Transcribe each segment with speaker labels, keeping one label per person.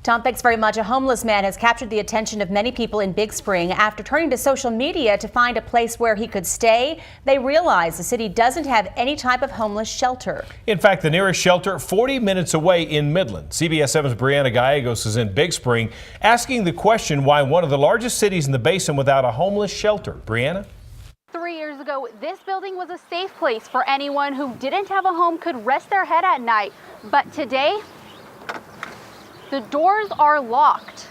Speaker 1: Tom, thanks very much. A homeless man has captured the attention of many people in Big Spring after turning to social media to find a place where he could stay. They realize the city doesn't have any type of homeless shelter.
Speaker 2: In fact, the nearest shelter 40 minutes away in Midland. CBS 7's Brianna Gallegos is in Big Spring asking the question why one of the largest cities in the basin without a homeless shelter. Brianna?
Speaker 3: 3 years ago, this building was a safe place for anyone who didn't have a home could rest their head at night. But today, the doors are locked.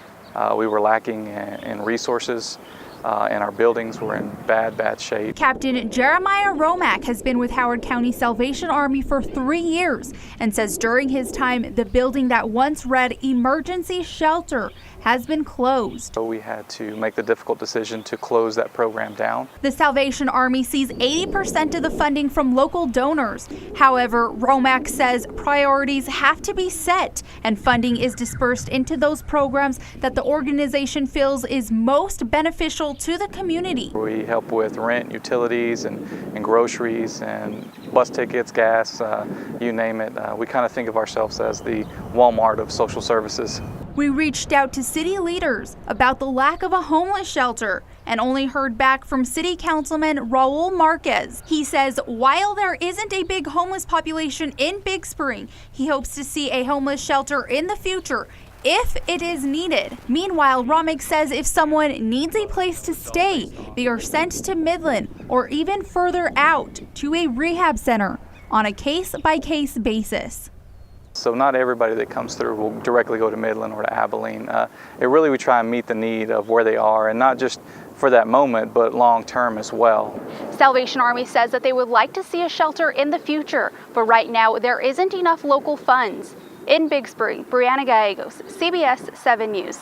Speaker 4: We were lacking in resources, and our buildings were in bad shape.
Speaker 5: Captain Jeremiah Romack has been with Howard County Salvation Army for 3 years and says during his time, the building that once read emergency shelter has been closed.
Speaker 4: So we had to make the difficult decision to close that program down.
Speaker 5: The Salvation Army sees 80% of the funding from local donors. However, Romack says priorities have to be set and funding is dispersed into those programs that the organization feels is most beneficial to the community.
Speaker 4: We help with rent, utilities, and groceries, and bus tickets, gas, you name it. We kind of think of ourselves as the Walmart of social services.
Speaker 5: We reached out to city leaders about the lack of a homeless shelter and only heard back from City Councilman Raul Marquez. He says while there isn't a big homeless population in Big Spring, he hopes to see a homeless shelter in the future if it is needed. Meanwhile, Romack says if someone needs a place to stay, they are sent to Midland or even further out to a rehab center on a case-by-case basis.
Speaker 4: So not everybody that comes through will directly go to Midland or to Abilene. We try and meet the need of where they are, and not just for that moment, but long term as well.
Speaker 3: Salvation Army says that they would like to see a shelter in the future, but right now there isn't enough local funds. In Big Spring, Brianna Gallegos, CBS 7 News.